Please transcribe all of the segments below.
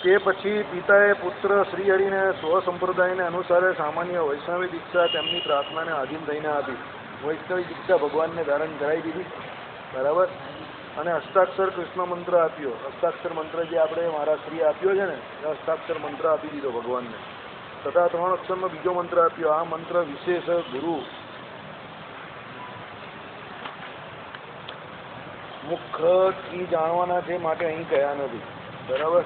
તે પછી પિતાએ પુત્ર શ્રીહરિને સ્વસંપ્રદાયને અનુસારે સામાન્ય વૈષ્ણવી દીક્ષા તેમની પ્રાર્થનાને આધીન થઈને આપી. વૈષ્ણવી દીક્ષા ભગવાનને ધારણ કરાવી દીધી, બરાબર. અને હસ્તાક્ષર કૃષ્ણ મંત્ર આપ્યો. હસ્તાક્ષર મંત્ર જે આપણે મારા શ્રી આપ્યો છે ને, એ હસ્તાક્ષર મંત્ર આપી દીધો ભગવાનને. તથા 3 અક્ષરનો બીજો મંત્ર આપ્યો. આ મંત્ર વિશેષ ગુરુ મુખથી જાણવાના છે, માટે અહીં કયા નથી, બરાબર.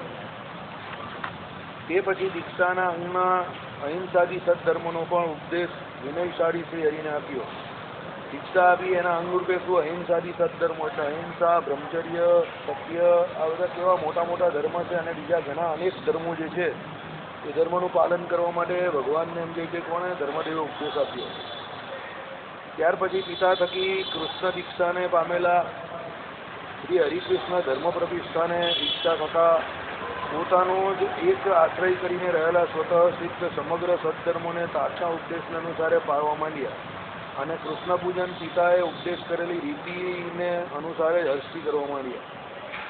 તે પછી દીક્ષાના અંગમાં અહિંસાથી સદધર્મનો પણ ઉપદેશ વિનયશાળી શ્રી હરિને આપ્યો. દીક્ષા આપી એના અંગરૂપે શું? અહિંસાથી સદધર્મો, એટલે અહિંસા, બ્રહ્મચર્ય, સત્ય, આ બધા કેવા મોટા મોટા ધર્મ છે. અને બીજા ઘણા અનેક ધર્મો જે છે એ ધર્મનું પાલન કરવા માટે ભગવાનને એમ કે કોણે ધર્મદેવે ઉપદેશ આપ્યો. ત્યાર પછી પિતા થકી કૃષ્ણ દીક્ષાને પામેલા શ્રી હરિકૃષ્ણ ધર્મ પ્રતિષ્ઠાને ઈચ્છા થતા પોતાનો જ એક આશ્રય કરીને રહેલા સ્વતઃ સિદ્ધ સમગ્ર સદધર્મોને તાતના ઉપદેશને અનુસારે પાળવા માંડ્યા. અને કૃષ્ણ પૂજન પિતાએ ઉપદેશ કરેલી રીતિને અનુસારે હર્ષથી કરવા માંડ્યા.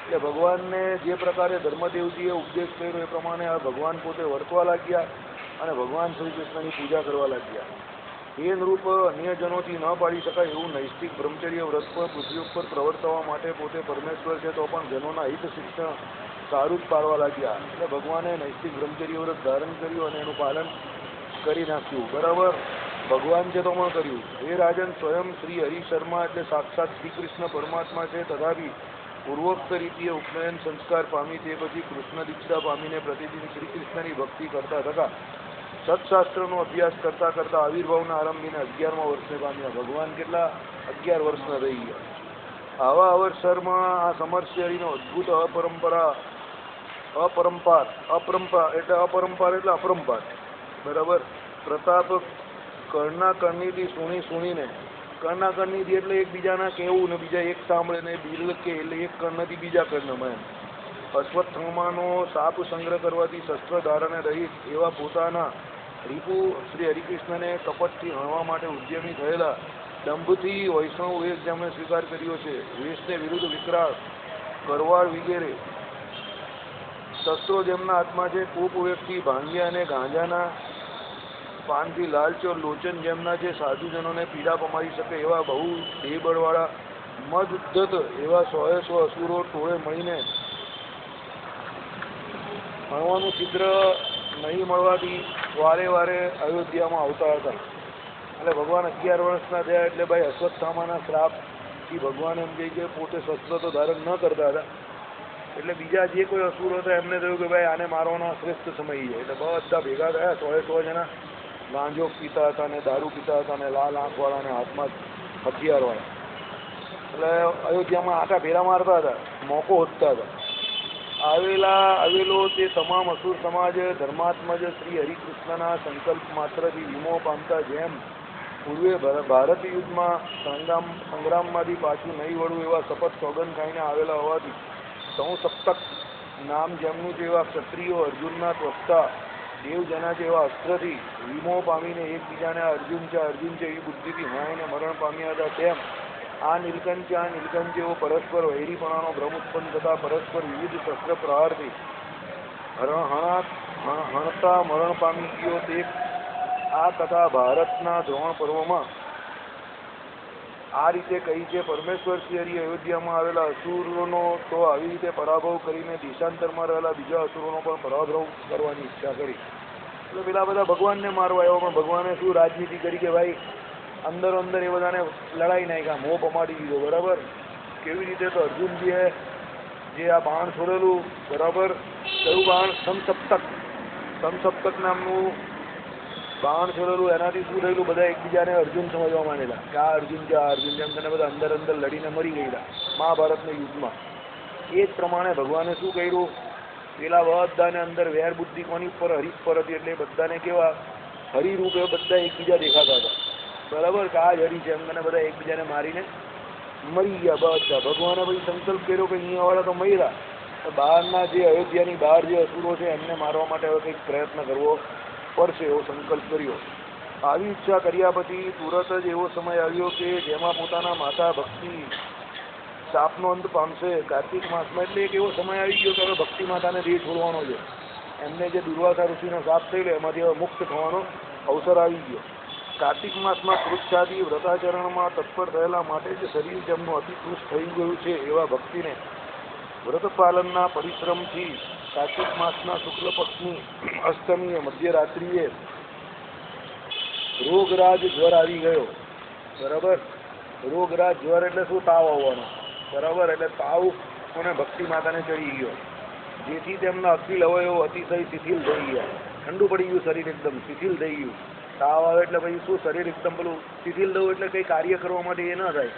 એટલે ભગવાનને જે પ્રકારે ધર્મદેવજીએ ઉપદેશ કર્યો એ પ્રમાણે આ ભગવાન પોતે વર્તવા લાગ્યા અને ભગવાન શ્રી કૃષ્ણની પૂજા કરવા લાગ્યા. એ અનુરૂપ અન્યજનોથી ન પાડી શકાય એવું નૈષ્ઠિક બ્રહ્મચર્ય વ્રત પર પૃથ્વી ઉપર પ્રવર્તવા માટે પોતે પરમેશ્વર છે તો પણ જનોના હિત શિક્ષણ સારું જ પાડવા લાગ્યા. એટલે ભગવાને નૈષ્ઠિક બ્રહ્મચર્ય વ્રત ધારણ કર્યું અને એનું પાલન કરી નાખ્યું, બરાબર. ભગવાન છે તો પણ કર્યું. એ રાજન સ્વયં શ્રી હરિ શર્મા એટલે સાક્ષાત શ્રી કૃષ્ણ પરમાત્મા છે. તથાપી પૂર્વોક્ત રીતિએ ઉપનયન સંસ્કાર પામી તે પછી કૃષ્ણ દીક્ષા પામીને પ્રતિદિન શ્રી કૃષ્ણની ભક્તિ કરતા થતા સત્શાસ્ત્રનો અભ્યાસ કરતા કરતા આવિર્ભાવના આરંભીને 11મા વર્ષને પામ્યા. ભગવાન કેટલા? 11 વર્ષના થઈ ગયા. આવા અવસરમાં આ સમર્ષિ હરિનો અદ્ભુત અપરંપાર એટલે અપરંપાર, બરાબર, પ્રતાપ કર્ણના કર્ણીથી સુણીને, કર્ણના કર્ણીથી એટલે એકબીજાના કહેવું ને બીજા એક સાંભળે ને બિલ કે એટલે એક કર્ણથી બીજા કર્ણમાં એમ. અશ્વત્થામાનો સાપ સંગ્રહ કરવાથી શસ્ત્ર ધારણે રહિત એવા પોતાના રીપુ શ્રી હરિકૃષ્ણને કપટથી હણવા માટે ઉદ્યમી થયેલા દંભથી વૈષ્ણવ વેશ જેમણે સ્વીકાર કર્યો છે. વેશને વિરુદ્ધ વિકરાળ, કરવાળ વગેરે શસ્ત્રો જેમના હાથમાં છે. કોપ વ્યક્તિ ભાંગ્યા અને ગાંજાના પાનથી લાલચોર લોચન જેમના છે. સાધુજનોને પીડા પમાડી શકે એવા બહુ દેહબળવાળા મદુદ્ધત એવા 100 અસુરો ટોળે મળીને હણવાનું છિદ્ર નહીં મળવાથી વારે વારે અયોધ્યામાં આવતા હતા. એટલે ભગવાન 11 વર્ષના થયા એટલે ભાઈ અશ્વત્થામાના શ્રાપથી ભગવાન એમ કહે કે પોતે શસ્ત્ર તો ધારણ ન કરતા હતા. એટલે બીજા જે કોઈ અસુરો હતા એમને થયું કે ભાઈ આને મારવાનો શ્રેષ્ઠ સમય છે. એટલે બધા ભેગા થયા. 100 જણા ગાંજો પીતા હતા ને દારૂ પીતા હતા ને લાલ આંખવાળા ને હાથમાં હથિયારવાળા. એટલે અયોધ્યામાં આટા ફેરા મારતા હતા, મોકો હોદતા હતા. આવેલો તે તમામ અસુર સમાજ ધર્માત્મજ શ્રી હરિકૃષ્ણના સંકલ્પ માત્રથી વિમોહ પામતા જેમ પૂર્વે ભારત યુદ્ધમાં સંગ્રામમાંથી પાછું નહીં વળવું એવા શપથ સોગંદ ખાઈને આવેલા હોવાથી સંસપ્તક નામ જેમનું જેવા ક્ષત્રિયો અર્જુનના ત્વસ્તા દેવજના જેવા અસ્ત્રથી વિમોહ પામીને એકબીજાને અર્જુન છે એવી બુદ્ધિથી હણાઈને મરણ પામ્યા હતા. તેમ આ નીલકંઠ જેવો પરસ્પર વૈરીપણાનો ભ્રમ ઉત્પન્ન થતા પરસ્પર વિવિધ શસ્ત્ર પ્રહારથી હણતા મરણ પામી ગયો. તે આ કથા ભારતના દ્રોણ પર્વમાં આ રીતે કહી છે. પરમેશ્વર શ્રી હરિ અયોધ્યામાં આવેલા અસુરોનો તો આવી રીતે પરાભવ કરીને દેશાંતરમાં રહેલા બીજા અસુરોનો પણ પરાભવ કરવાની ઈચ્છા કરી. એટલે પેલા બધા ભગવાનને મારવા આવ્યો, પણ ભગવાને શું રાજનીતિ કરી કે ભાઈ અંદર એ બધાને લડાઈ નાખ્યા, મોહ પમાડી દીધો, બરાબર. કેવી રીતે? તો અર્જુનજીએ જે આ બાણ છોડેલું, બરાબર, કયું બાણ? સમસપ્તક નામનું બાણ છોડેલું. એનાથી શું થયેલું? બધા એકબીજાને અર્જુન સમજવા માંડેલા કે આ અર્જુન છે, આ અર્જુન છે, એમ કરીને બધા અંદર લડીને મરી ગયેલા મહાભારતના યુદ્ધમાં. એ જ પ્રમાણે ભગવાને શું કર્યું? પેલા બધાને અંદર વેર બુદ્ધિ કોની પર? હરિ પર હતી. એટલે બધાને કેવા હરિરૂપે બધા એકબીજા દેખાતા હતા, બરાબર, કે આ જ હરિ છે એમ કરીને બધા એકબીજાને મારીને મરી ગયા બધા. ભગવાને પછી સંકલ્પ કર્યો કે અહીંયા વાળા તો મર્યા, બહારના જે અયોધ્યાની બહાર જે અસુરો છે એમને મારવા માટે હવે કંઈક પ્રયત્ન કરવો પડશે એવો સંકલ્પ કર્યો. આવી ઈચ્છા કર્યા પછી તુરત જ એવો સમય આવ્યો કે જેમાં પોતાના માતા ભક્તિ શાપનો અંત પામશે. કાર્તિક માસમાં એટલે એક એવો સમય આવી ગયો કે હવે ભક્તિ માતાને દેહ છોડવાનો છે. એમને જે દુર્વાસા ઋષિનો શાપ થયેલો એમાંથી હવે મુક્ત થવાનો અવસર આવી ગયો. કાર્તિક માસમાં કૃચ્છાદી વ્રતાચરણમાં તત્પર થયેલા માટે જે શરીર જેમનું અતિકૃષ્ટ થઈ ગયું છે એવા ભક્તિને વ્રતપાલનના પરિશ્રમથી કાર્તિક માસના શુક્લ પક્ષની અષ્ટમીએ મધ્યરાત્રિએ રોગરાજ જ્વર આવી ગયો. બરાબર, રોગરાજ જ્વર એટલે શું? તાવ આવવાનો. બરાબર, એટલે તાવ કોને? ભક્તિ માતાને ચડી ગયો, જેથી તેમના અખિલ અવયવો અતિશય શિથિલ થઈ ગયા. ઠંડુ પડી ગયું શરીર, એકદમ શિથિલ થઈ ગયું. તાવ આવે એટલે પછી શું? શરીર એકદમ પેલું શિથિલ થયું એટલે કંઈ કાર્ય કરવા માટે એ ના થાય,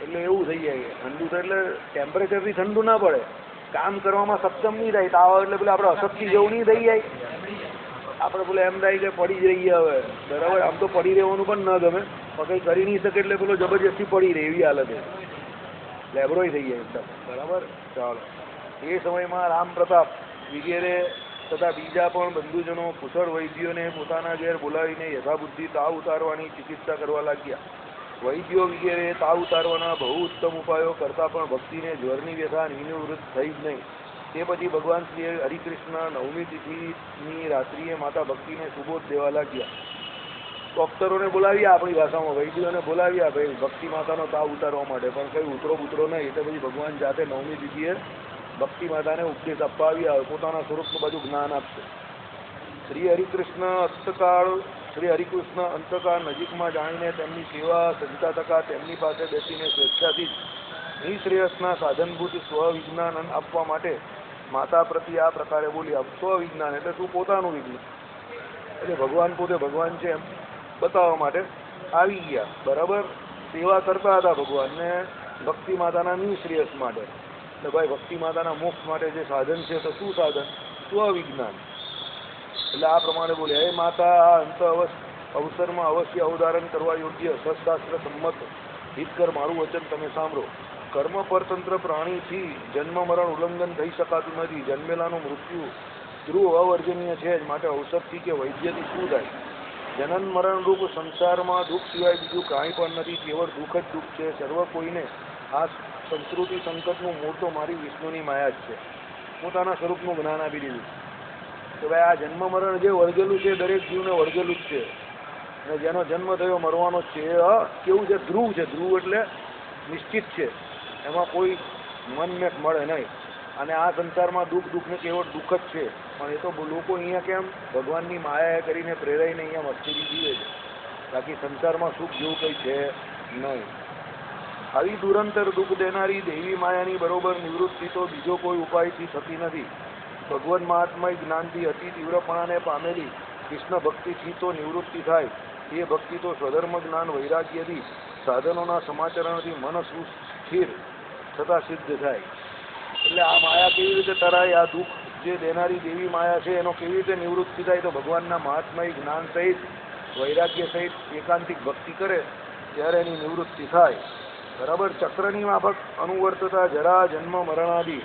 એટલે એવું થઈ જાય. ઠંડુ થાય એટલે ટેમ્પરેચરથી ઠંડુ ના પડે, કામ કરવામાં સક્ષમ નહીં થાય. તાવ આવે એટલે પેલા આપણે અશક્તિ જેવું નહીં થઈ જાય. આપણે પેલો એમ થાય કે પડી જ રહીએ હવે. બરાબર, આમ તો પડી રહેવાનું પણ ન ગમે, પણ કંઈ કરી નહીં શકે એટલે પેલો જબરજસ્તી પડી રહે એવી હાલત છે. લેબરોય થઈ જાય એકદમ. બરાબર, ચાલો. એ સમયમાં રામ પ્રતાપ વગેરે તથા બીજા પણ બંધુજનો કુશળ વૈદ્યોને પોતાના ઘેર બોલાવીને યથાબુદ્ધિ તાવ ઉતારવાની ચિકિત્સા કરવા લાગ્યા. વૈદ્યો વગેરે તાવ ઉતારવાના બહુ ઉત્તમ ઉપાયો કરતા પણ ભક્તિને જ્વરની વ્યથા નિવૃત્ત થઈ જ નહીં. તે પછી ભગવાન શ્રી હરિકૃષ્ણ નવમી તિથિની રાત્રિએ માતા ભક્તિને સુબોધ દેવા લાગ્યા. ડોક્ટરોને બોલાવ્યા, આપણી ભાષામાં વૈદ્યોને બોલાવ્યા ભાઈ ભક્તિ માતાનો તાવ ઉતારવા માટે, પણ કંઈ ઉતરો પુતરો નહીં. એટલે પછી ભગવાન જાતે નવમી તિથિએ ભક્તિ માતાને ઉપદેશ આપવા આવ્યા. પોતાના સ્વરૂપનું બધું જ્ઞાન આપશે. શ્રી હરિકૃષ્ણ અંતકાળ નજીકમાં જાણીને તેમની સેવા સજતા તકા તેમની પાસે બેસીને સ્વેચ્છાથી નિશ્રેયસના સાધનભૂત સ્વવિજ્ઞાન આપવા માટે માતા પ્રતિ આ પ્રકારે બોલ્યા. સ્વવિજ્ઞાન એટલે શું? પોતાનું વિજ્ઞાન. એટલે ભગવાન પોતે ભગવાન છે એમ બતાવવા માટે આવી ગયા. બરાબર, સેવા કરતા હતા ભગવાનને ભક્તિ માતાના નિશ્રેયસ માટે. એટલે ભાઈ ભક્તિ માતાના મોક્ષ માટે જે સાધન છે તો શું સાધન? સ્વવિજ્ઞાન. એટલે આ પ્રમાણે બોલે, હે માતા, આ અંત અવસરમાં અવશ્ય અવધારણ કરવા યોગ્ય સશાસ્ત્ર સંમત હિતકર મારું વચન તમે સાંભળો. કર્મ પરતંત્ર પ્રાણીથી જન્મ મરણ ઉલ્લંઘન થઈ શકાતું નથી. જન્મેલાનું મૃત્યુ ધ્રુવ અવર્જનીય છે જ, માટે ઔષધથી કે વૈદ્યથી શું થાય? જનન મરણ રૂપ સંસારમાં દુઃખ સિવાય બીજું કાંઈ પણ નથી. કેવળ દુઃખ જ દુઃખ છે. સર્વ કોઈને આ સંસ્કૃતિ સંકટનું મૂળ તો મારી વિષ્ણુની માયા જ છે. પોતાના સ્વરૂપનું જ્ઞાન આપી દીધું કે ભાઈ આ જન્મ મરણ જે વળગેલું છે દરેક જીવને વળગેલું જ છે, અને જેનો જન્મ થયો મરવાનો જ છે. કેવું છે? ધ્રુવ છે. ધ્રુવ એટલે નિશ્ચિત છે, એમાં કોઈ મનને મળે નહીં. અને આ સંસારમાં દુઃખ ને કેવળ દુઃખ જ છે. પણ એ તો લોકો અહીંયા કેમ ભગવાનની માયા કરીને પ્રેરાઈને અહીંયા મસ્તીથી જીવે છે, બાકી સંસારમાં સુખ જેવું કંઈ છે નહીં. આવી દુરંતર દુઃખ દેનારી દેવી માયાની બરોબર નિવૃત્તિ તો બીજો કોઈ ઉપાયથી થતી નથી. ભગવાન મહાત્મય જ્ઞાનથી અતિ તીવ્રપણાને પામેલી કૃષ્ણ ભક્તિથી તો નિવૃત્તિ થાય. એ ભક્તિ તો સ્વધર્મ જ્ઞાન વૈરાગ્યથી સાધનોના સમાચરણથી મન સુસ્થિર થતા સિદ્ધ થાય. એટલે આ માયા કેવી રીતે તરાય? આ દુઃખ જે દેનારી દેવી માયા છે એનો કેવી રીતે નિવૃત્તિ થાય? તો ભગવાનના મહાત્મય જ્ઞાન સહિત વૈરાગ્ય સહિત એકાંતિક ભક્તિ કરે ત્યારે એની નિવૃત્તિ થાય. બરાબર, ચક્રની માફક અનુવર્તતા જરા જન્મ મરણાદિ.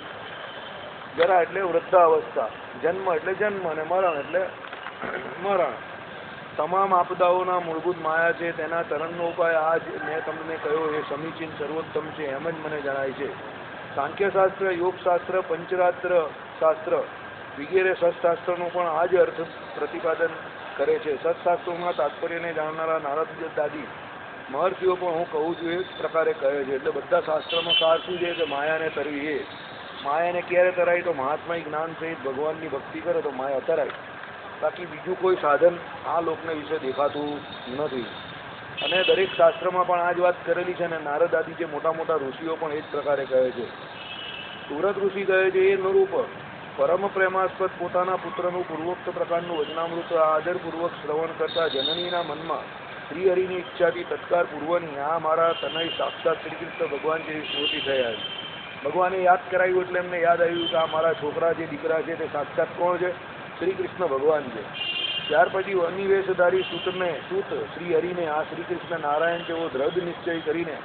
જરા એટલે વૃદ્ધાવસ્થા, જન્મ એટલે જન્મ અને મરણ એટલે મરણ. તમામ આપદાઓના મૂળભૂત માયા છે. તેના તરણનો ઉપાય આ જ મેં તમને કહ્યો એ સમીચીન સર્વોત્તમ છે એમ જ મને જણાય છે. સાંખ્યશાસ્ત્ર, યોગશાસ્ત્ર, પંચરાત્ર શાસ્ત્ર વગેરે સત્શાસ્ત્રનું પણ આ જ અર્થ પ્રતિપાદન કરે છે. સત્શાસ્ત્રોના તાત્પર્યને જાણનારા નારદ દાદી મહર્ષિઓ પણ હું કહું છું એ પ્રકારે કહે છે. એટલે બધા શાસ્ત્રનો સાર શું છે કે માયાને તરવી. એ માયાને ક્યારે તરાય? તો મહાત્મા જ્ઞાન સહિત ભગવાનની ભક્તિ કરે તો માયા તરાય. બાકી બીજું કોઈ સાધન આ લોકને વિશે દેખાતું નથી. અને દરેક શાસ્ત્રમાં પણ આ જ વાત કરેલી છે. અને નારદ આદિ જે મોટા મોટા ઋષિઓ પણ એ જ પ્રકારે કહે છે. સુરત ઋષિ કહે છે એ નરૂપ પરમ પ્રેમાસ્પદ પોતાના પુત્રનું પૂર્વોક્ત પ્રકારનું વચનામૃત આદરપૂર્વક શ્રવણ કરતા જનનીના મનમાં શ્રીહરિની ઈચ્છાથી તત્કાર પૂર્વની આ મારા તનય સાક્ષાત શ્રી કૃષ્ણ ભગવાન જેવી સ્મૃતિ થયા છે. ભગવાને યાદ કરાવ્યું એટલે એમને યાદ આવ્યું કે આ મારા છોકરા જે દીકરા છે તે સાક્ષાત કોણ છે? શ્રી કૃષ્ણ ભગવાન છે. ત્યાર પછી અનિવેશધારી સૂત શ્રી હરિને આ શ્રી કૃષ્ણ નારાયણ જેવો દ્રઢ નિશ્ચય કરીને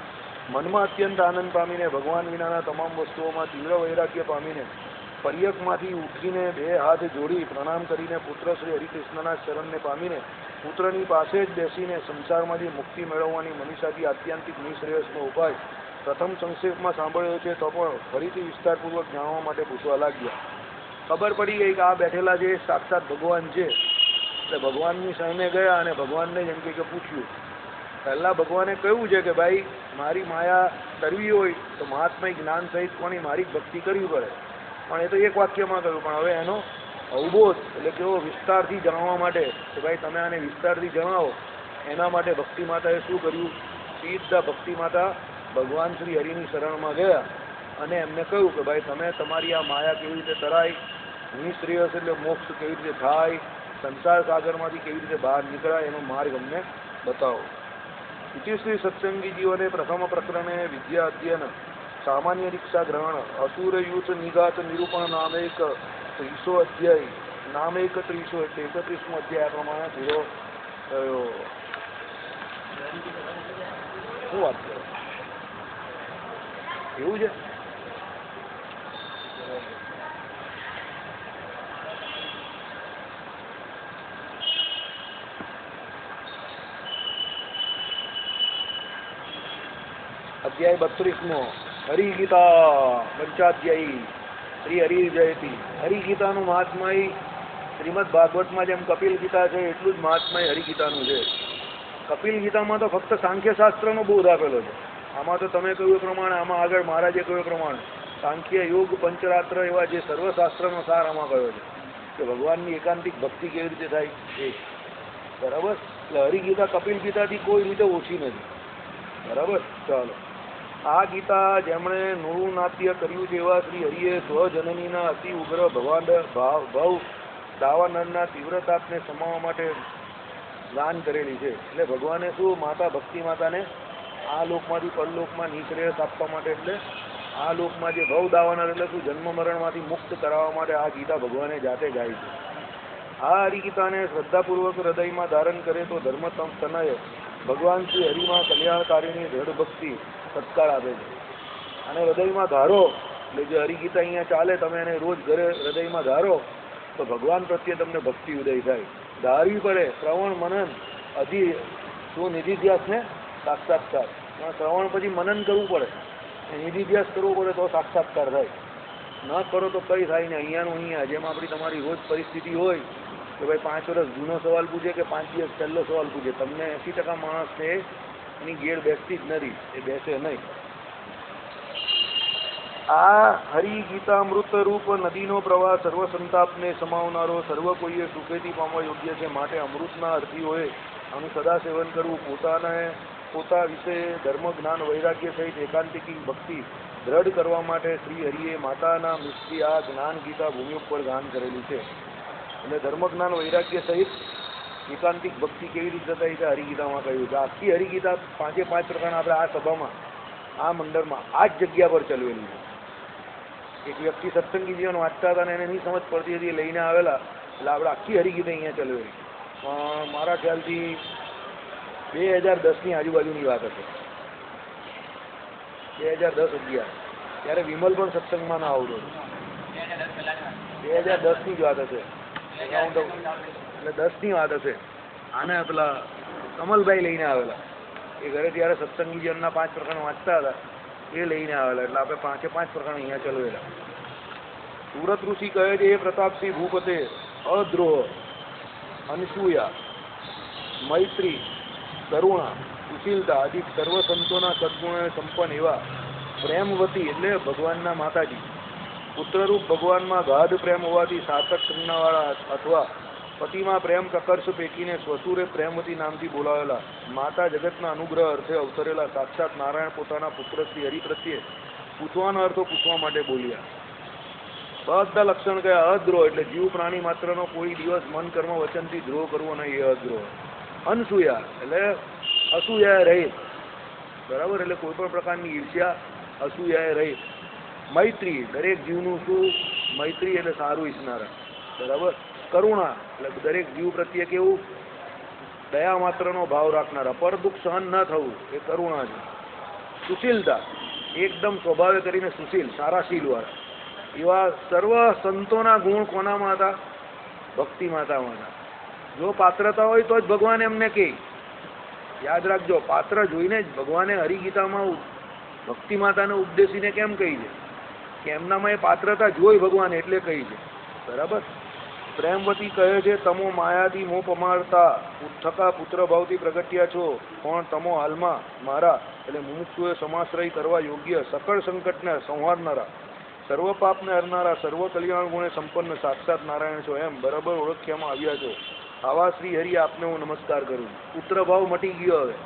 મનમાં અત્યંત આનંદ પામીને ભગવાન વિનાના તમામ વસ્તુઓમાં તીવ્ર વૈરાગ્ય પામીને પર્યકમાંથી ઉઠીને બે હાથ જોડી પ્રણામ કરીને પુત્ર શ્રી હરિકૃષ્ણના શરણને પામીને પુત્રની પાસે જ બેસીને સંસારમાંથી મુક્તિ મેળવવાની મનીષાથી આત્યંતિક નિશ્રેયસનો ઉપાય પ્રથમ સંક્ષેપમાં સાંભળ્યો છે તો પણ ફરીથી વિસ્તારપૂર્વક જાણવા માટે પૂછવા લાગ્યા. ખબર પડી ગઈ કે આ બેઠેલા જે સાક્ષાત ભગવાન છે, એટલે ભગવાનની સામે ગયા અને ભગવાનને જેમ કે પૂછ્યું. પહેલાં ભગવાને કહ્યું છે કે ભાઈ મારી માયા કરવી હોય તો મહાત્મા જ્ઞાન સહિત કોની મારી ભક્તિ કરવી પડે, પણ એ તો એક વાક્યમાં કહ્યું. પણ હવે એનો અવબોધ એટલે કેવો વિસ્તારથી જાણવા માટે કે ભાઈ તમે આને વિસ્તારથી જણાવો, એના માટે ભક્તિ માતાએ શું કર્યું? સીધા ભક્તિ માતા ભગવાન શ્રી હરિની શરણમાં ગયા અને એમને કહ્યું કે ભાઈ તમે તમારી આ માયા કેવી રીતે તરાય, નિશ્રેયસ એટલે મોક્ષ કેવી રીતે થાય, સંસાર સાગરમાંથી કેવી રીતે બહાર નીકળાય, એનો માર્ગ અમને બતાવો. શ્રી સત્સંગીજીઓને પ્રથમ પ્રકરણે વિદ્યા અધ્યયન સામાન્ય દીક્ષા ગ્રહણ અસુર યુથ નિઘાત નિરૂપણ નામેક 30 અધ્યાય નામેક 30 એટલે 31મો અધ્યાય પ્રમાણે પૂરો થયો. શું વાત કરો, એવું છે? અધ્યાય 32મો હરિગીતા પંચાધ્યાયી શ્રી હરિ જયતી. હરિગીતાનું મહાત્મય શ્રીમદ ભાગવતમાં જેમ કપિલ ગીતા છે એટલું જ મહાત્મય હરિગીતાનું છે. કપિલ ગીતામાં તો ફક્ત સાંખ્ય શાસ્ત્રનો બોધ આપેલો છે. આમાં તો તમે કહ્યું પ્રમાણે, આમાં આગળ મહારાજે કહ્યું પ્રમાણે સાંખ્ય યોગ પંચરાત્ર એવા જે સર્વશાસ્ત્રનો સાર આમાં કહ્યો છે કે ભગવાનની એકાંતિક ભક્તિ કેવી રીતે થાય એ. બરાબર? એટલે હરિગીતા કપિલ ગીતાથી કોઈ રીતે ઓછી નથી. બરાબર? ચાલો, આ ગીતા જેમણે નૂરું નાટ્ય કર્યું છે એવા શ્રી હરિએ સ્વજનનીના અતિ ઉગ્ર ભવ દાવાનળના તીવ્રતાપને સમાવવા માટે ગાન કરેલી છે. એટલે ભગવાને શું માતા ભક્તિ માતાને આ લોકમાંથી પરલોકમાં નિશ્રેયસ આપવા માટે, એટલે આ લોકમાં જે ભવ દાવાનળ એટલે શું જન્મ મરણમાંથી મુક્ત કરાવવા માટે આ ગીતા ભગવાને જાતે ગાઈ છે. આ હરિગીતાને શ્રદ્ધાપૂર્વક હૃદયમાં ધારણ કરે તો ધર્મતમ તનય ભગવાન શ્રી હરિમાં કલ્યાણકારીની દૃઢ ભક્તિ સત્કાર આપે છે. અને હૃદયમાં ધારો એટલે જે હરિગીતા અહીંયા ચાલે, તમે એને રોજ ઘરે હૃદયમાં ધારો તો ભગવાન પ્રત્યે તમને ભક્તિ ઉદય થાય. ધારવી પડે, શ્રવણ મનન અધિ શું નિધિધ્યાસ ને સાક્ષાત્કાર. શ્રવણ પછી મનન કરવું પડે, નિધિધ્યાસ કરવો પડે તો સાક્ષાત્કાર થાય. ન કરો તો કંઈ થાય ને. અહીંયાનું અહીંયા જેમ આપણી તમારી રોજ પરિસ્થિતિ હોય કે ભાઈ 5 વર્ષ જૂનો સવાલ પૂછે કે 5 દિવસ પહેલો સવાલ પૂછે, તમને 80% માણસને એની ગેડ બેસતી જ નથી, એ બેસે નહીં. આ હરિગીતામૃત રૂપ નદીનો પ્રવાહ સર્વ સંતાપને સમાવનારો, સર્વ કોઈએ સુખેથી પામવા યોગ્ય છે. માટે અમૃતના અર્થીઓએ આનું સદા સેવન કરવું. પોતા વિશે ધર્મ જ્ઞાન વૈરાગ્ય સહિત એકાંતિકી ભક્તિ દ્રઢ કરવા માટે શ્રી હરિએ માતાના મિશ્રી આ જ્ઞાન ગીતા ભૂમિ ઉપર ગાન કરેલું છે. એટલે ધર્મ જ્ઞાન વૈરાગ્ય સહિત એકાંતિક ભક્તિ કેવી રીતે થાય છે હરિગીતામાં કહ્યું છે. આખી હરિગીતા 5 પ્રકારના આપણે આ સભામાં આ મંડળમાં આ જ જગ્યા પર ચલવેલી છે. એક વ્યક્તિ સત્સંગી જીવન વાંચતા હતા અને એને નહીં સમજ પડતી હતી, લઈને આવેલા, એટલે આપણે આખી હરિગીતા અહીંયા ચલવેલી. પણ મારા ખ્યાલથી 2010ની આજુબાજુની વાત હશે, 2010-11. ત્યારે વિમલ પણ સત્સંગમાં ના આવતો. 2010ની જ વાત હશે, એટલે 10ની વાત હશે. આને પેલા કમલભાઈ લઈને આવેલા એ ઘરે, ત્યારે સત્સંગી જીવનના 5 પ્રકરણ વાંચતા હતા, એ લઈને આવેલા. એટલે આપણે 5 પ્રકરણ અહીંયા ચલવેલા. સુરત ઋષિ કહે છે, એ પ્રતાપસિંહ ભૂપતે અદ્રોહ, અનસૂયા, મૈત્રી, કરુણા, સુશીલતા આદિ સર્વ સંતોના સદગુણોને સંપન્ન એવા પ્રેમવતી એટલે ભગવાનના માતાજી, પુત્રરૂપ ભગવાનમાં ગાઢ પ્રેમ હોવાથી સાતક સંજ્ઞાવાળા અથવા પતિમાં પ્રેમ પ્રકર્ષ પૈકીને સ્વસુરે પ્રેમવતી નામથી બોલાવેલા, માતા જગતના અનુગ્રહ અર્થે અવતરેલા સાક્ષાત નારાયણ પોતાના પુત્ર શ્રી હરિ પ્રત્યે પૂછવાના અર્થો પૂછવા માટે બોલ્યા. બધા લક્ષણ કયા? અદ્રોહ એટલે જીવ પ્રાણી માત્રનો કોઈ દિવસ મન કર્મ વચનથી દ્રોહ કરવો નહીં, એ અદ્રોહ. અનસૂયા એટલે અસૂયાએ રહિત, બરાબર, એટલે કોઈ પણ પ્રકારની ઈર્ષ્યા અસૂયાએ રહિત. મૈત્રી દરેક જીવનું શું? મૈત્રી એટલે સારું ઈચ્છનારા, બરાબર. કરુણા એટલે દરેક જીવ પ્રત્યે કેવું? દયા માત્રનો ભાવ રાખનારા, પર દુઃખ સહન ન થવું, એ કરુણા છે. સુશીલતા એકદમ સ્વભાવે કરીને સુશીલ, સારા શીલવાળા. એવા સર્વ સંતોના ગુણ કોનામાં હતા? ભક્તિ માતામાં હતા. જો પાત્રતા હોય તો જ ભગવાન એમને કહે. યાદ રાખજો, પાત્ર જોઈને જ ભગવાને હરિગીતામાં ભક્તિ માતાને ઉપદેશીને કેમ કહી છે કે એમનામાં એ પાત્રતા જોઈ ભગવાન એટલે કહી છે, બરાબર. પ્રેમવતી કહે છે તમો માયાથી મોહ પમાડતા થકા પુત્ર ભાવથી પ્રગટ્યા છો, પણ તમો હાલમાં મારા એટલે મુમુક્ષુએ સમાશ્રય કરવા યોગ્ય સકળ સંકટને સંહારનારા, સર્વ પાપને હરનારા, સર્વ કલ્યાણ ગુણે સંપન્ન સાક્ષાત નારાયણ છો એમ બરાબર ઓળખ્યામાં આવ્યા છો. આવા શ્રી હરિ આપને હું નમસ્કાર કરું. પુત્ર ભાવ મટી ગયો, હવે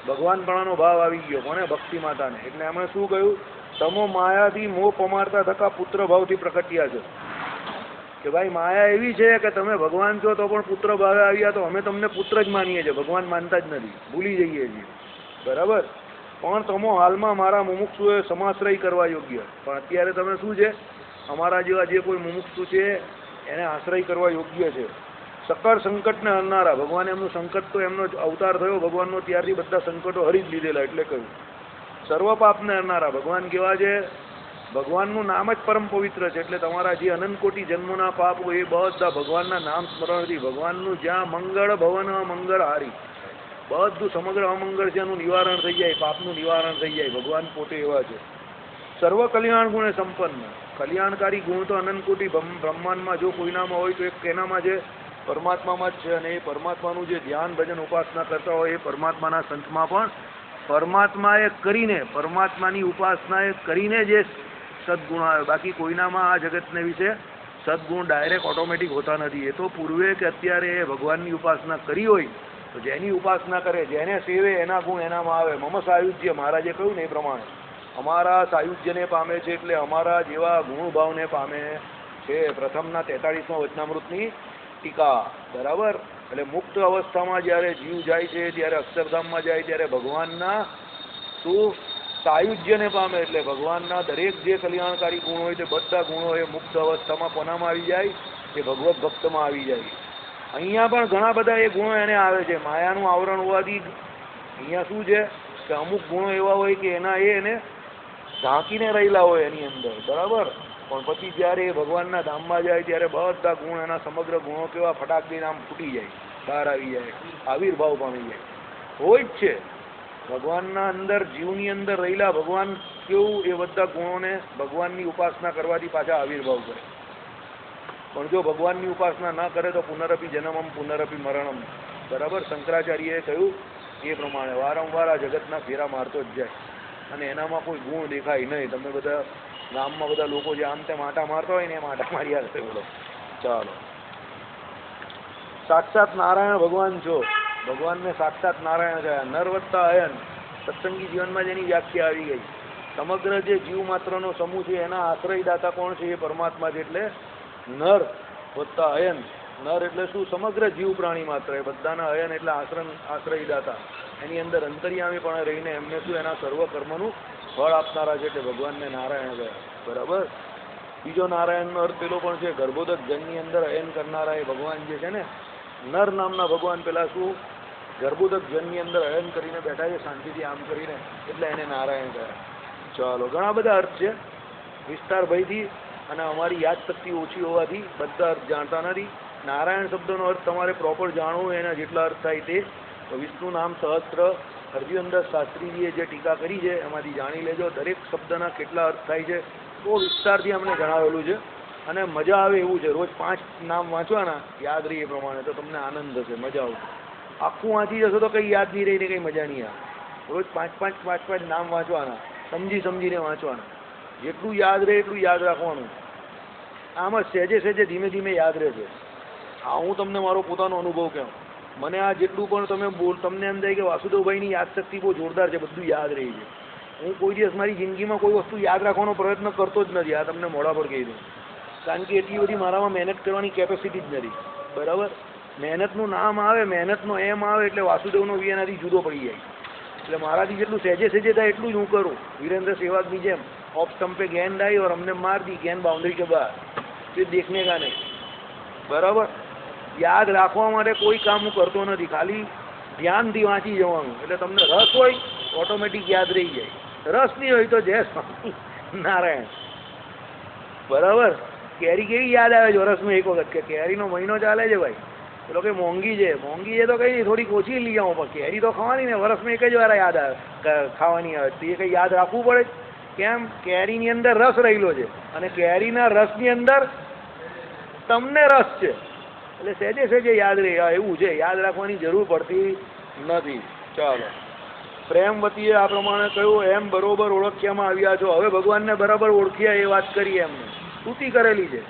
ભગવાનપણાનો ભાવ આવી ગયો કોને? ભક્તિ માતાને. એટલે એમણે શું કહ્યું? તમો માયાથી મોહ પમાડતા થકા પુત્ર ભાવથી પ્રગટ્યા છો, કે ભાઈ માયા એવી છે કે તમે ભગવાન છો તો પણ પુત્ર ભાવે આવ્યા, તો અમે તમને પુત્ર જ માનીએ છીએ, ભગવાન માનતા જ નથી, ભૂલી જઈએ છીએ, બરાબર. પણ તમો હાલમાં મારા મુમુક્ષુએ સમાશ્રય કરવા યોગ્ય, પણ અત્યારે તમે શું છે, અમારા જેવા જે કોઈ મુમુક્ષુ છે એને આશ્રય કરવા યોગ્ય છે. સકળ સંકટને હરનારા, ભગવાન એમનું સંકટ તો એમનો અવતાર થયો ભગવાનનો ત્યારથી બધા સંકટો હરી જ લીધેલા, એટલે કહ્યું. સર્વ પાપને હરનારા, ભગવાન કેવા છે? ભગવાનનું નામ જ પરમ પવિત્ર છે, એટલે તમારા જે અનંત કોટી જન્મોના પાપ હોય એ બધા ભગવાનના નામ સ્મરણથી, ભગવાનનું જ્યાં મંગળ ભવન મંગળ હારી, બધું સમગ્ર અમંગળ છે એનું નિવારણ થઈ જાય, પાપનું નિવારણ થઈ જાય. ભગવાન પોતે એવા છે. સર્વ કલ્યાણ ગુણે સંપન્ન, કલ્યાણકારી ગુણ તો અનંત કોટી બ્રહ્માંડમાં જો કોઈનામાં હોય તો એક કેનામાં છે? પરમાત્મામાં જ છે. અને એ પરમાત્માનું જે ધ્યાન ભજન ઉપાસના કરતા હોય એ પરમાત્માના સંતમાં પણ પરમાત્માએ કરીને, પરમાત્માની ઉપાસનાએ કરીને જે સદગુણ આવે, બાકી કોઈનામાં આ જગતને વિશે સદગુણ ડાયરેક્ટ ઓટોમેટિક હોતા નથી. એ તો પૂર્વે કે અત્યારે એ ભગવાનની ઉપાસના કરી હોય તો જેની ઉપાસના કરે, જેને સેવે એના ગુણ એનામાં આવે. મમ સાયુજ્ય, મહારાજે કહ્યું ને એ પ્રમાણે અમારા સાયુજ્યને પામે છે, એટલે અમારા જેવા ગુણભાવને પામે છે. પ્રથમના 43મા વચનામૃતની ટીકા, બરાબર. એટલે મુક્ત અવસ્થામાં જ્યારે જીવ જાય છે, ત્યારે અક્ષરધામમાં જાય ત્યારે ભગવાનના શું સાયુજ્યને પામે, એટલે ભગવાનના દરેક જે કલ્યાણકારી ગુણ હોય તે બધા ગુણો એ મુક્ત અવસ્થામાં કોનામાં આવી જાય? એ ભગવત ભક્તમાં આવી જાય. અહીંયા પણ ઘણા બધા એ ગુણો એને આવે છે. માયાનું આવરણ હોવાથી અહીંયા શું છે કે અમુક ગુણો એવા હોય કે એને ઢાંકીને રહેલા હોય એની અંદર, બરાબર. પણ પછી જ્યારે એ ભગવાનના ધામમાં જાય ત્યારે બધા ગુણ, એના સમગ્ર ગુણો કેવા ફટાક દઈને આમ ફૂટી જાય, બહાર આવી જાય, આવિર્ભાવ પામી જાય. હોય જ છે ભગવાનના અંદર, જીવની અંદર રહેલા ભગવાન કેવું એ બધા ગુણોને ભગવાનની ઉપાસના કરવાથી પાછા આવિર્ભાવ કરે. પણ જો ભગવાનની ઉપાસના ના કરે તો પુનરપી જન્મમ પુનરપી મરણમ, બરાબર. શંકરાચાર્યએ કહ્યું એ પ્રમાણે વારંવાર આ જગતના ફેરા મારતો જ જાય અને એનામાં કોઈ ગુણ દેખાય નહીં. તમે બધા ગામમાં બધા લોકો જે આમ તેમ આટા મારતા હોય ને એમ આટા માર્યા હશે બોલો. ચાલો, સાક્ષાત નારાયણ ભગવાન છો, ભગવાનને સાક્ષાત નારાયણ કહેવાય. નર વત્તા અયન, સત્સંગી જીવનમાં જેની વ્યાખ્યા આવી ગઈ. સમગ્ર જે જીવ માત્રનો સમૂહ છે એના આશ્રયદાતા કોણ છે? એ પરમાત્મા છે. એટલે નર વત્તા અયન, નર એટલે શું? સમગ્ર જીવ પ્રાણી માત્ર, એ બધાના અયન એટલે આશ્રયદાતા. એની અંદર અંતર્યામી પણ રહીને એમને શું એના સર્વ કર્મનું ફળ આપનારા છે, એટલે ભગવાનને નારાયણ કહેવાય, બરાબર. બીજો નારાયણનો અર્થ પેલો પણ છે, ગર્ભોદક જનની અંદર અયન કરનારા એ ભગવાન જે છે ને, નર નામના ભગવાન પેલા શું ગર્ભોદક જનની અંદર અયન કરીને બેઠા છે શાંતિથી આમ કરીને, એટલે એને નારાયણ કહેવાય. ચાલો, ઘણા બધા અર્થ છે વિસ્તાર ભયથી, અને અમારી યાદ શક્તિ ઓછી હોવાથી બધા અર્થ જાણતા નથી. નારાયણ શબ્દનો અર્થ તમારે પ્રોપર જાણવું, એના જેટલા અર્થ થાય તે. તો વિષ્ણુ નામ સહસ્ત્ર હરજીવનદાસ શાસ્ત્રીજીએ જે ટીકા કરી છે એમાંથી જાણી લેજો દરેક શબ્દના કેટલા અર્થ થાય છે. બહુ વિસ્તારથી અમને જણાવેલું છે અને મજા આવે એવું છે. રોજ 5 નામ વાંચવાના, યાદ રહી એ પ્રમાણે, તો તમને આનંદ થશે, મજા આવશે. આખું વાંચી જશો તો કંઈ યાદ નહીં રહીને કંઈ મજા નહીં આવે. રોજ 5 નામ વાંચવાના, સમજીને વાંચવાના. જેટલું યાદ રહે એટલું યાદ રાખવાનું. આમાં સહેજે સહેજે ધીમે ધીમે યાદ રહેશે. આ હું તમને મારો પોતાનો અનુભવ કહું. મને આ જેટલું પણ તમને એમ થાય કે વાસુદેવભાઈની યાદશક્તિ બહુ જોરદાર છે, બધું યાદ રહી છે. હું કોઈ દિવસ મારી જિંદગીમાં કોઈ વસ્તુ યાદ રાખવાનો પ્રયત્ન કરતો જ નથી. આ તમને મોઢા પર કહી દઉં, કારણ કે એટલી બધી મારામાં મહેનત કરવાની કેપેસિટી જ નથી, બરાબર. મહેનતનું નામ આવે, મહેનતનો એમ આવે એટલે વાસુદેવનો વી એનાથી જુદો પડી જાય. એટલે મારાથી જેટલું સહેજે થાય એટલું જ હું કરું. વીરેન્દ્ર સેવાગની જેમ ऑफ स्टंप पे गेंद आई और हमने मार दी, गेंद बाउंड्री के बाहर, फिर देखने का नहीं, बराबर. યાદ રાખવા માટે કોઈ કામ હું કરતો નથી, ખાલી ધ્યાનથી વાંચી જવાનું. એટલે તમને રસ હોય ઓટોમેટિક યાદ રહી જાય, રસ નહીં હોય તો જય સ્વામી નારાયણ, બરાબર. કેરી કેવી યાદ આવે છે વર્ષમાં એક વખત, કે કેરીનો મહિનો ચાલે છે ભાઈ, પેલો કે મોંઘી છે તો કઈ થોડીક ઓછી લઈ આવો, પણ કેરી તો ખાવાની ને, વર્ષમાં એક જ વાર યાદ આવે ખાવાની આવે, તો એ કંઈ યાદ રાખવું પડે. કેમ? કેરીની અંદર રસ રહેલો છે, અને કેરીના રસની અંદર તમને રસ છે, એટલે સહેજે સહેજે યાદ રહે. એવું છે, યાદ રાખવાની જરૂર પડતી નથી. ચાલો, પ્રેમવતીએ આ પ્રમાણે કહ્યું, એમ બરોબર ઓળખ્યામાં આવ્યા છો. હવે ભગવાનને બરાબર ઓળખ્યા એ વાત કરીએ. એમને સ્તુતિ કરેલી છે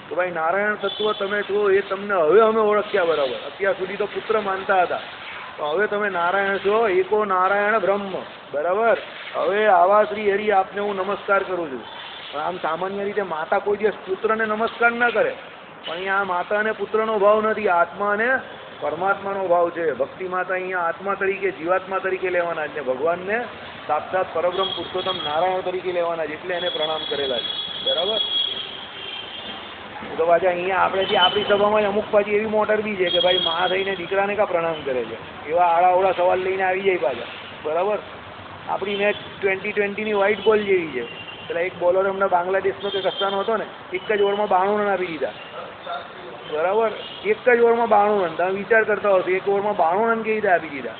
કે ભાઈ નારાયણ તત્વ તમે છો, એ તમને હવે અમે ઓળખ્યા બરાબર. અત્યાર સુધી તો પુત્ર માનતા હતા, તો હવે તમે નારાયણ છો, એકો નારાયણ બ્રહ્મ. બરાબર. હવે આવા શ્રી હરિ આપને હું નમસ્કાર કરું છું. પણ આમ સામાન્ય રીતે માતા કોઈ દિવસ પુત્રને નમસ્કાર ના કરે, પણ અહીંયા માતા અને પુત્રનો ભાવ નથી, આત્મા અને પરમાત્માનો ભાવ છે. ભક્તિ માતા અહીંયા આત્મા તરીકે, જીવાત્મા તરીકે લેવાના છે, ભગવાનને સાક્ષાત પરબ્રહ્મ પુરુષોત્તમ નારાયણ તરીકે લેવાના છે, એટલે એને પ્રણામ કરેલા છે. બરાબર. તો પાછા અહીંયા આપણે જે આપણી સભામાં અમુક પાછી એવી મોટર બી છે કે ભાઈ મા થઈને દીકરાને કા પ્રણામ કરે છે, એવા આડાવડા સવાલ લઈને આવી જાય પાછા. બરાબર. આપણી મેચ 2020ની વ્હાઇટ બોલ જેવી છે. પેલા એક બોલર હમણાં બાંગ્લાદેશનો કે કસ્તાનો હતો ને, એક જ ઓવરમાં 92 રન આપી દીધા. બરાબર. એક જ ઓવરમાં 92 રન. તમે વિચાર કરતા હશો, એક ઓવરમાં 92 રન કેવી રીતે આપી દીધા.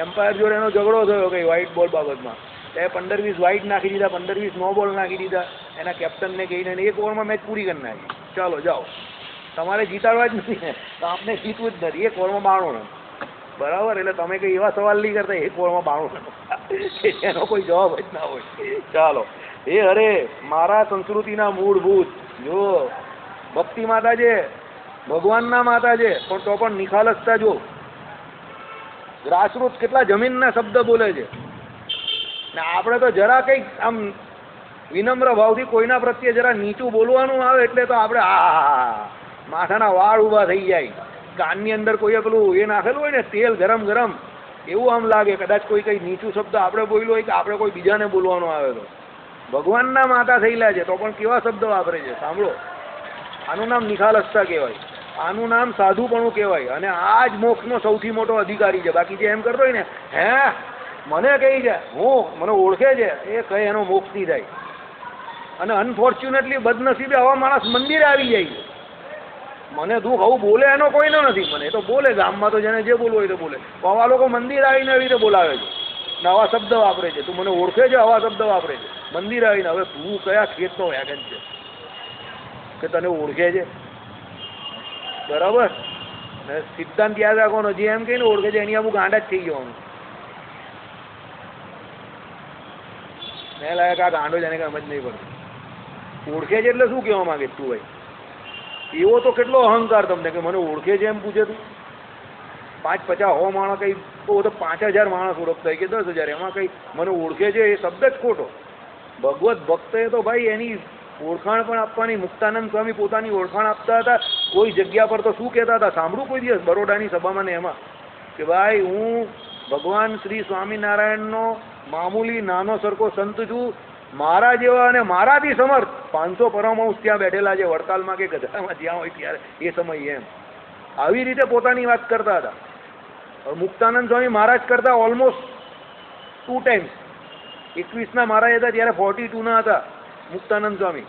એમ્પાયર જોડે એનો ઝઘડો થયો કઈ વ્હાઇટ બોલ બાબતમાં, એ 15-20 વ્હાઇટ નાખી દીધા, 15-20 નો બોલ નાખી દીધા એના કેપ્ટનને કહીને, એક ઓવરમાં મેચ પૂરી કરી નાખી. ચાલો જાઓ, તમારે જીતાડવા જ નથી ને, તો આપણે જીતવું જ નથી. એક ઓવરમાં 92 રન. બરાબર. એટલે તમે કંઈ એવા સવાલ નહીં કરતા એક ઓવરમાં 92 રન, એનો કોઈ જવાબ જ ના હોય. ચાલો. હે અરે મારા સંસ્કૃતિના મૂળભૂત, જો ભક્તિ માતા છે, ભગવાનના માતા છે, પણ તો પણ નિખાલસતા જો, ગ્રાસરૂટ કેટલા જમીનના શબ્દ બોલે છે. ને આપણે તો જરા કંઈક આમ વિનમ્ર ભાવથી કોઈના પ્રત્યે જરા નીચું બોલવાનું આવે એટલે તો આપણે માથાના વાળ ઊભા થઈ જાય. કાનની અંદર કોઈએ પેલું એ નાખેલું હોય ને તેલ ગરમ ગરમ, એવું આમ લાગે કદાચ કોઈ કંઈ નીચું શબ્દ આપણે બોલ્યો હોય કે આપણે કોઈ બીજાને બોલવાનો આવે તો. ભગવાનના માતા થયેલા છે તો પણ કેવા શબ્દો વાપરે છે, સાંભળો. આનું નામ નિખાલસતા કહેવાય, આનું નામ સાધુપણું કહેવાય, અને આ જ મોક્ષનો સૌથી મોટો અધિકારી છે. બાકી જે એમ કરતો હોય ને, હે મને કહી છે, મને ઓળખે છે, એ કહે એનો મોક્ષ નહીં થાય. અને અનફોર્ચ્યુનેટલી બદનસીબે આવા માણસ મંદિરે આવી જાય છે. મને દુઃખ આવું બોલે એનો કોઈનો નથી, મને તો બોલે ગામમાં તો જેને જે બોલવું હોય તો બોલે. આવા લોકો મંદિર આવીને એવી રીતે બોલાવે છે, નવા શબ્દ વાપરે છે. તું મને ઓળખે છે, આવા શબ્દ વાપરે છે મંદિર આવીને. હવે તું કયા ખેતનો વેગન છે કે તને ઓળખે છે? બરાબર ને? સિદ્ધાંત યાદ રાખવાનો, જે એમ કહીને ઓળખે છે એની અમુક ગાંડા જ થઈ જવાનું. મેં લાગે કે આ ગાંડો જ એને સમજ નહીં પડતી. ઓળખે છે એટલે શું કહેવા માંગે તું ભાઈ? એવો તો કેટલો અહંકાર તમને કે મને ઓળખે છે એમ પૂછે તું. 5-50-100 માણસ કંઈ તો 5000 માણસ ઓળખતા હોય કે 10,000, એમાં કંઈ મને ઓળખે છે એ શબ્દ જ ખોટો. ભગવત ભક્તએ તો ભાઈ એની ઓળખાણ પણ આપવાની. મુક્તાનંદ સ્વામી પોતાની ઓળખાણ આપતા હતા કોઈ જગ્યા પર, તો શું કહેતા હતા સાંભળું કોઈ દિવસ બરોડાની સભામાં ને એમાં, કે ભાઈ હું ભગવાન શ્રી સ્વામિનારાયણનો મામૂલી નાનો સરખો સંત છું, મારા જેવા અને મારાથી સમર્થ 500 પરમહંસ ત્યાં બેઠેલા છે વડતાલમાં કે ગધામાં જ્યાં હોય ત્યારે એ સમય. એમ આવી રીતે પોતાની વાત કરતા હતા. મુક્તાનંદ સ્વામી મહારાજ કરતા ઓલમોસ્ટ 2 ટાઈમ્સ. 21ના મહારાજ હતા ત્યારે 42ના હતા મુક્તાનંદ સ્વામી.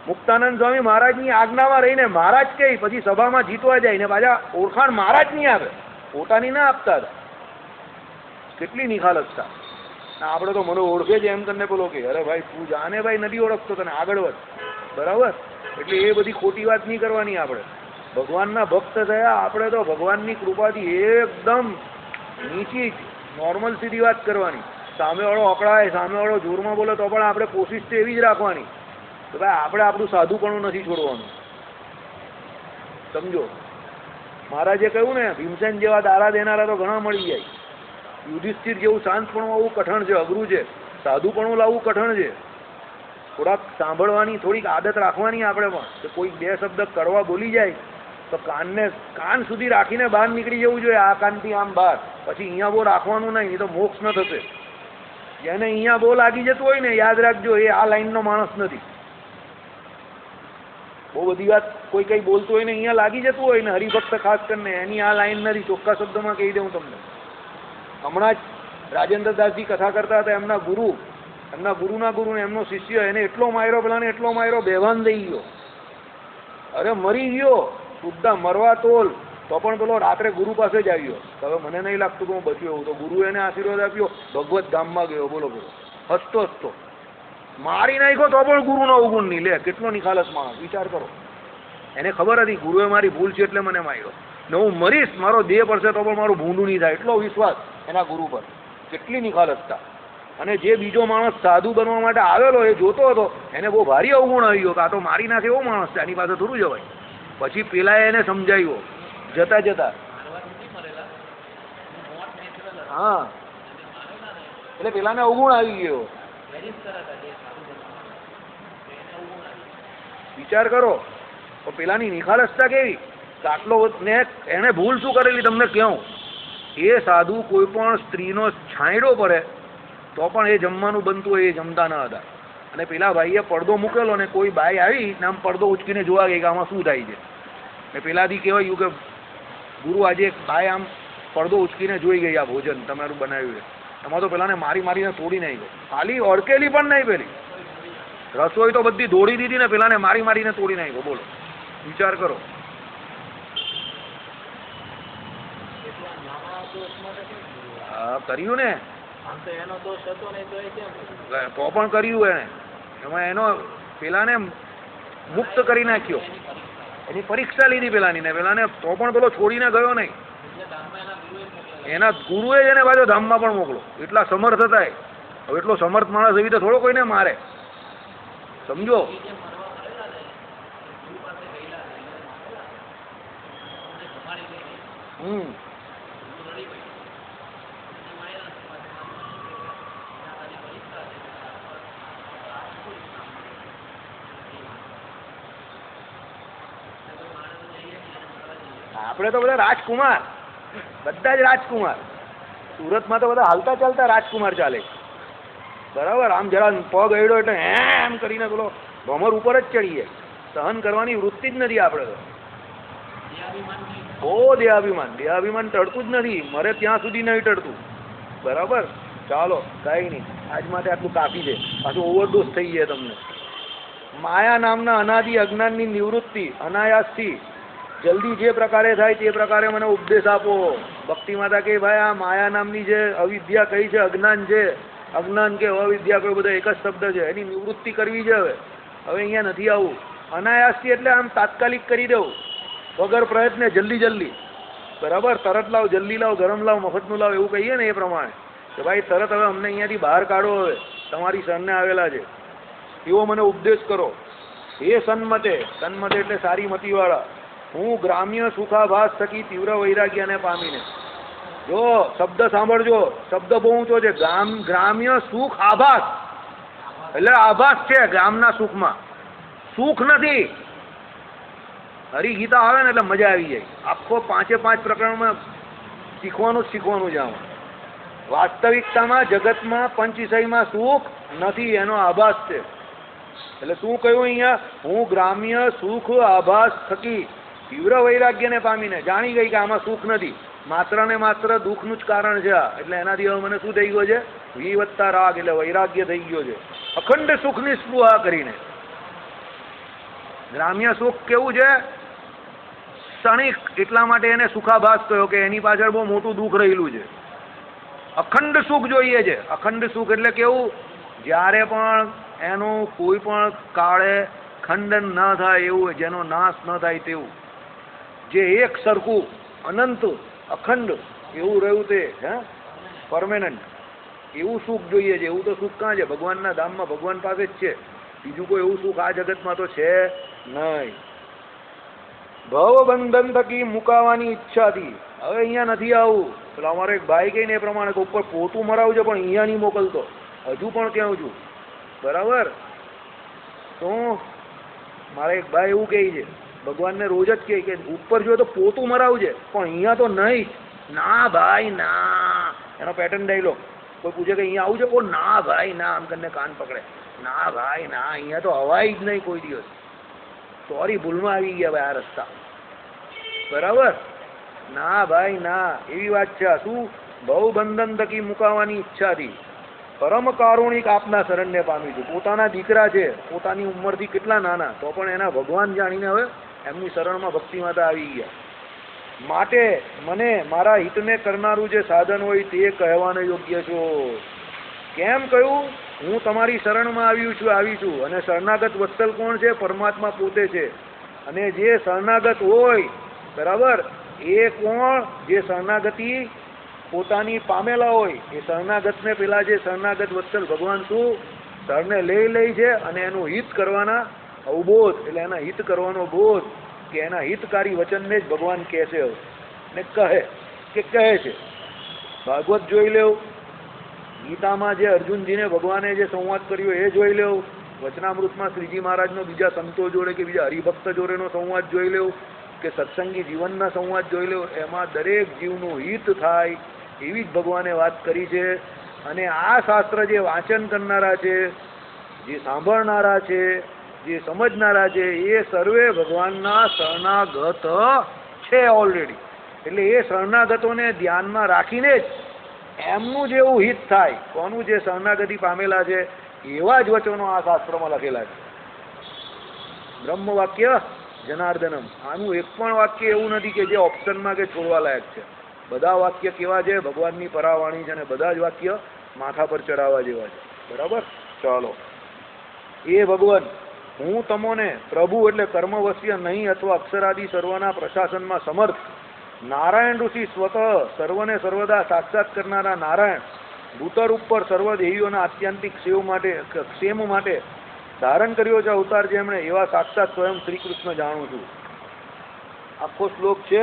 મુક્તાનંદ સ્વામી મહારાજની આજ્ઞામાં રહીને મહારાજ કહી પછી સભામાં જીતવા જાય ને પાછા ઓળખાણ મહારાજ નહીં આપે, પોતાની ના આપતા હતા. કેટલી નિખાલસતા. આપણે તો મને ઓળખે છે એમ તને પેલો કે અરે ભાઈ તું જાને ભાઈ નથી ઓળખતો, તને આગળ વધ. બરાબર. એટલે એ બધી ખોટી વાત નહીં કરવાની. આપણે ભગવાનના ભક્ત થયા, આપણે તો ભગવાનની કૃપાથી એકદમ નીચી નોર્મલ સીધી વાત કરવાની. સામેવાળો અકળાય, સામેવાળો જોરમાં બોલે તો પણ આપણે કોશિશ તો એવી જ રાખવાની કે ભાઈ આપણે આપણું સાધુપણું નથી છોડવાનું. સમજો, મહારાજે કહ્યું ને ભીમસેન જેવા દારા દેનારા તો ઘણા મળી જાય. યુધિષ્ઠિર જેવું શાંતપણું આવવું કઠણ છે, અઘરું છે. સાધુપણું લાવવું કઠણ છે. થોડાક સાંભળવાની થોડીક આદત રાખવાની આપણે પણ, કે કોઈ 2 શબ્દ કડવા બોલી જાય તો કાન સુધી રાખીને બહાર નીકળી જવું જોઈએ. આ કાનથી આમ બહાર, પછી અહીંયા બહુ રાખવાનું નહીં, એ તો મોક્ષ ન થશે. જેને અહીંયા બહુ લાગી જતું હોય ને યાદ રાખજો, એ આ લાઈનનો માણસ નથી. બહુ બધી વાત કોઈ કંઈ બોલતું હોય ને અહીંયા લાગી જતું હોય ને હરિભક્ત ખાસ કરીને, એની આ લાઈન નથી. ચોખ્ખા શબ્દોમાં કહી દઉં તમને. હમણાં જ રાજેન્દ્રદાસજી કથા કરતા હતા, એમના ગુરુના ગુરુ એમનો શિષ્ય એને એટલો માર્યો, પેલાને એટલો માર્યો, બેભાન થઈ ગયો. અરે મરી ગયો, સુદ્ધા મરવા તોલ, તો પણ પેલો રાત્રે ગુરુ પાસે જ આવ્યો. હવે મને નહીં લાગતું કે હું બચ્યો એવું. તો ગુરુએ એને આશીર્વાદ આપ્યો, ભગવત ધામમાં ગયો. બોલો બોલો, હસતો હસતો. મારી નાખ્યો તો પણ ગુરુનો અવગુણ નહીં. લે, કેટલો નિખાલસ માણસ, વિચાર કરો. એને ખબર હતી ગુરુએ મારી ભૂલ છે એટલે મને માર્યો, ને હું મરીશ, મારો દેહ પડશે તો પણ મારું ભૂંડું નહીં થાય. એટલો વિશ્વાસ એના ગુરુ પર. કેટલી નિખાલસતા. અને જે બીજો માણસ સાધુ બનવા માટે આવેલો એ જોતો હતો, એને બહુ ભારી અવગુણ આવી ગયો કે આ તો મારી નાખે એવો માણસ છે, આની પાસે થોડું જવાય. પછી પેલાએ એને સમજાવ્યો જતા જતા. હા, એટલે પેલાને અવગુણ આવી ગયો. વિચાર કરો તો પેલાની નિખાલસતા કેવી. આટલો ને એને ભૂલ શું કરેલી તમને કહું. એ સાધુ કોઈ પણ સ્ત્રીનો છાંયડો પડે તો પણ એ જમવાનું બનતું એ જમતા ન હતા. અને પેલા ભાઈએ પડદો મૂકેલો ને કોઈ બાઈ આવી ને આમ પડદો ઉચકીને જોવા ગઈ કે આમાં શું થાય છે. ને પેલાથી કહેવાયું કે ગુરુ આજે એક બાઈ આમ પડદો ઉચકીને જોઈ ગઈ આ ભોજન તમારું બનાવ્યું છે. એમાં તો પેલાને મારી મારીને તોડી નહીં ગયો. ખાલી ઓળકેલી પણ નહીં, પેલી રસોઈ તો બધી દોડી દીધી ને પેલાને મારી મારીને તોડી નહીં ગયો. બોલો, વિચાર કરો. હા, કર્યું ને, તો પણ કર્યું એને. એમાં એનો પેલાને મુક્ત કરી નાખ્યો. એની પરીક્ષા લીધી પેલાની ને પેલાને તો પણ પેલો છોડીને ગયો નહીં. એના ગુરુએ જ એને પાછો ધામમાં પણ મોકલો. એટલા સમર્થ હતા. હવે એટલો સમર્થ માણસ એવી રીતે થોડો કોઈને મારે, સમજો. આપણે તો બધા રાજકુમાર, બધા જ રાજકુમાર. સુરતમાં તો બધા હાલતા ચાલતા રાજકુમાર ચાલે, બરાબર. આમ જરા પગ અડ્યો એટલે એમ કરીને પેલો ભમર ઉપર જ ચડીએ. સહન કરવાની વૃત્તિ જ નથી આપણે તો. ઓ દેહાભિમાન, દેહાભિમાન ટળતું જ નથી. મરે ત્યાં સુધી નહીં ટળતું, બરાબર. ચાલો, કઈ નહીં, આજ માટે આટલું કાફી છે. પાછું ઓવરડોઝ થઈ જાય તમને. માયા નામના અનાદિ અજ્ઞાનની નિવૃત્તિ અનાયાસથી જલ્દી જે પ્રકારે થાય તે પ્રકારે મને ઉપદેશ આપો. ભક્તિ માતા કે ભાઈ આ માયા નામની જે અવિદ્યા કઈ છે, અજ્ઞાન છે, અજ્ઞાન કે અવિદ્યા કોઈ બધા એક જ શબ્દ છે, એની નિવૃત્તિ કરવી છે. હવે અહીંયા નથી આવું. અનાયાસથી એટલે આમ તાત્કાલિક કરી દઉં, વગર પ્રયત્ને, જલ્દી જલ્દી, બરાબર. તરત લાવ, જલ્દી લાવ, ગરમ લાવ, મફતનું લાવ, એવું કહીએ ને એ પ્રમાણે કે ભાઈ તરત હવે અમને અહીંયાથી બહાર કાઢો, હવે તમારી શરણે આવેલા છે, એવો મને ઉપદેશ કરો. એ સન્મતે, સન્મતે એટલે સારી મતીવાળા, હું ગ્રામ્ય સુખાભાસ થકી તીવ્ર વૈરાગ્યને પામીને. જો શબ્દ સાંભળજો, શબ્દ બહુ ઊંચો છે. ગ્રામ્ય સુખ આભાસ એટલે આભાસ છે ગામના સુખમાં, સુખ નથી. હરિગીતા આવે ને એટલે મજા આવી જાય. આખો 5 પ્રકરણમાં શીખવાનું જ શીખવાનું જ આમાં. વાસ્તવિકતામાં જગતમાં પંચ વિષયમાં સુખ નથી, એનો આભાસ છે. એટલે શું કહ્યું અહીંયા? હું ગ્રામ્ય સુખ આભાસ થકી તીવ્ર વૈરાગ્યને પામીને જાણી ગઈ કે આમાં સુખ નથી, માત્ર ને માત્ર દુઃખનું જ કારણ છે. એટલે એનાથી હવે મને શું થઈ ગયો છે? વિવત્તા રાગ એટલે વૈરાગ્ય થઈ ગયો છે. અખંડ સુખની સ્પૃહા કરીને. ગ્રામ્ય સુખ કેવું છે? ક્ષણિક, એટલા માટે એને સુખાભાસ કહ્યો કે એની પાછળ બહુ મોટું દુઃખ રહેલું છે. અખંડ સુખ જોઈએ છે. અખંડ સુખ એટલે કેવું? જ્યારે પણ એનું કોઈ પણ કાળે ખંડન ન થાય એવું, જેનો નાશ ન થાય તેવું, જે એક સરખું અનંત અખંડ એવું રહ્યું તે પરમેનન્ટ, એવું સુખ જોઈએ છે. એવું તો સુખ ક્યાં છે? ભગવાનના ધામમાં, ભગવાન પાસે જ છે. બીજું કોઈ એવું સુખ આ જગતમાં તો છે નહીં. ભવબંધન થકી મુકાવાની ઈચ્છાથી. હવે અહીંયા નથી આવું. એટલે અમારો એક ભાઈ કહીને એ પ્રમાણે ઉપર પોતું મરાવું છે પણ અહીંયા નહીં મોકલતો, હજુ પણ કહું છું, બરાબર. તો મારે એક ભાઈ એવું કહે છે, ભગવાનને રોજ જ કહે કે ઉપર જોઈએ તો પોતું મરાવું છે પણ અહીંયા તો નહીં. ના ભાઈ ના, એનો પેટર્ન ડાયલોગ. કોઈ પૂછે કે અહીંયા આવું છે, ઓ ના ભાઈ ના, આમ કરીને કાન પકડે. ના ભાઈ ના, અહીંયા તો હવાય જ નહીં કોઈ દિવસ. સોરી, ભૂલમાં આવી ગયા ભાઈ આ રસ્તા, બરાબર. ના ભાઈ ના, એવી વાત છે. શું? ભવબંધન થકી મુકાવાની ઈચ્છાથી પરમ કારુણિક આપના શરણને પામી છું. પોતાના દીકરા છે, પોતાની ઉંમરથી કેટલા નાના, તો પણ એના ભગવાન જાણીને હવે એમની શરણમાં ભક્તિ માતા આવી ગયા. માટે મને મારા હિતને કરનારું જે સાધન હોય તે કહેવાને યોગ્ય છો. કેમ કહ્યું? હું તમારી શરણમાં આવી છું અને શરણાગત વત્સલ કોણ છે? પરમાત્મા પોતે છે. અને જે શરણાગત હોય, બરાબર, એ કોણ? જે શરણાગતિ પોતાની પામેલા હોય એ શરણાગતને પેલા જે શરણાગત વત્સલ ભગવાન શું શરણે લઈ છે અને એનું હિત કરવાના અવબોધ, એટલે એના હિત કરવાનો બોધ કે એના હિતકારી વચનને જ ભગવાન કહે છે ને કહે છે. ભાગવત જોઈ લેવું, ગીતામાં જે અર્જુનજીને ભગવાને જે સંવાદ કર્યો એ જોઈ લેવું, વચનામૃતમાં શ્રીજી મહારાજનો બીજા સંતો જોડે કે બીજા હરિભક્ત જોડેનો સંવાદ જોઈ લેવું, કે સત્સંગી જીવનના સંવાદ જોઈ લેવું. એમાં દરેક જીવનું હિત થાય એવી જ ભગવાને વાત કરી છે. અને આ શાસ્ત્ર જે વાંચન કરનારા છે, જે સાંભળનારા છે, જે સમજનારા છે, એ સર્વે ભગવાનના શરણાગત છે ઓલરેડી. એટલે એ શરણાગતોને ધ્યાનમાં રાખીને જ એમનું જેવું હિત થાય, કોનું? જે શરણાગતિ પામેલા છે એવા જ વચનો આ શાસ્ત્રમાં લખેલા છે. બ્રહ્મ વાક્ય જનાર્દનમ, આનું એક પણ વાક્ય એવું નથી કે જે ઓપ્શનમાં કે છોડવા લાયક છે. બધા વાક્ય કેવા છે? ભગવાનની પરાવાણી છે અને બધા જ વાક્ય માથા પર ચડાવવા જેવા છે. બરાબર? ચાલો. એ ભગવાન, હું તમોને પ્રભુ એટલે કર્મવશ્ય નહીં અથવા અક્ષરાદિ સર્વના પ્રશાસનમાં સમર્થ નારાયણ ઋષિ સ્વતઃ સર્વને સર્વદા સાક્ષાત કરનારા નારાયણ ભૂતર ઉપર સર્વ દેવીઓના આત્યંતિક ક્ષેમ માટે ધારણ કર્યો છે અવતાર જેમણે, એવા સાક્ષાત સ્વયં શ્રી કૃષ્ણ જાણું છું. આખો શ્લોક છે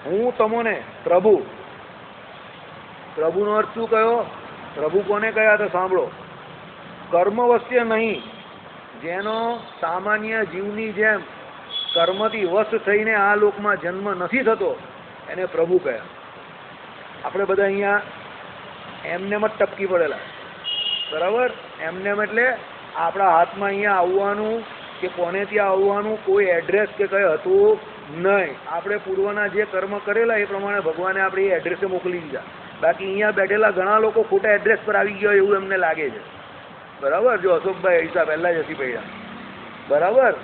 હું તમોને પ્રભુ. પ્રભુનો અર્થ શું કયો? પ્રભુ કોને કયા? તો સાંભળો, કર્મવશ્ય નહીં, જેનો સામાન્ય જીવની જેમ કર્મથી વશ થઈને આ લોકમાં જન્મ નથી થતો, એને પ્રભુ કયા. આપણે બધા અહીંયા એમનેમ જ ટપકી પડેલા, બરાબર? એમનેમ એટલે આપણા હાથમાં અહીંયા આવવાનું કે કોને ત્યાં આવવાનું કોઈ એડ્રેસ કે કંઈ હતું નહીં. આપણે પૂર્વના જે કર્મ કરેલા એ પ્રમાણે ભગવાને આપણે એ એડ્રેસે મોકલી દીધા. બાકી અહીંયા બેઠેલા ઘણા લોકો ખોટા એડ્રેસ પર આવી ગયા એવું એમને લાગે છે. બરાબર? જો અશોકભાઈ હિસાબ પહેલાં જ હસી પડ્યા, બરાબર?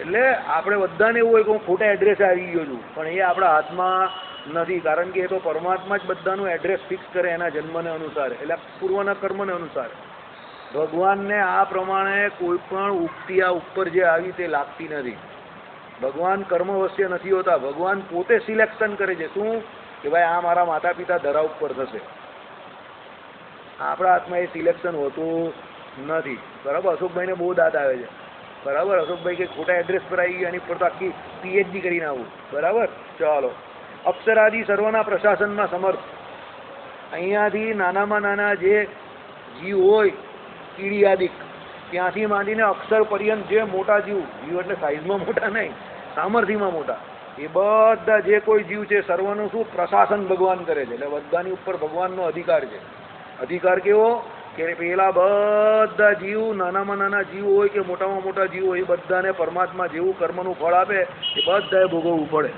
એટલે આપણે બધાને એવું હોય કે હું ખોટા એડ્રેસે આવી ગયો છું, પણ એ આપણા હાથમાં નથી. કારણ કે એ તો પરમાત્મા જ બધાનું એડ્રેસ ફિક્સ કરે એના જન્મને અનુસાર, એટલે પૂર્વના કર્મને અનુસાર. ભગવાનને આ પ્રમાણે કોઈ પણ ઉક્તિ આ ઉપર જે આવી તે લાગતી નથી. ભગવાન કર્મવશ્ય નથી હોતા. ભગવાન પોતે સિલેક્શન કરે છે. શું? કે ભાઈ આ મારા માતા પિતા ધરા ઉપર થશે. આપણા હાથમાં એ સિલેક્શન હોતું નથી. બરાબર? અશોકભાઈને બહુ દાદ આવે છે. બરાબર? અશોકભાઈ કે ખોટા એડ્રેસ પર આવી ગયો, એની પર તો આખી PhD કરીને આવું. બરાબર? ચાલો. અક્ષરાદિ સર્વના પ્રશાસનમાં સમર્થ. અહીંયાથી નાનામાં નાના જે જીવ હોય, કીડીયાદિક, ત્યાંથી માંડીને અક્ષર પર્યંત જે મોટા જીવ એટલે સાઈઝમાં મોટા નહીં, સામર્થ્યમાં મોટા, એ બધા જે કોઈ જીવ છે સર્વનું શું પ્રશાસન ભગવાન કરે છે. એટલે બધાની ઉપર ભગવાનનો અધિકાર છે. અધિકાર કેવો? કે પેલા બધા જીવ, નાનામાં નાના જીવ હોય કે મોટામાં મોટા જીવ હોય, એ બધાને પરમાત્મા જેવું કર્મનું ફળ આપે એ બધાએ ભોગવવું પડે.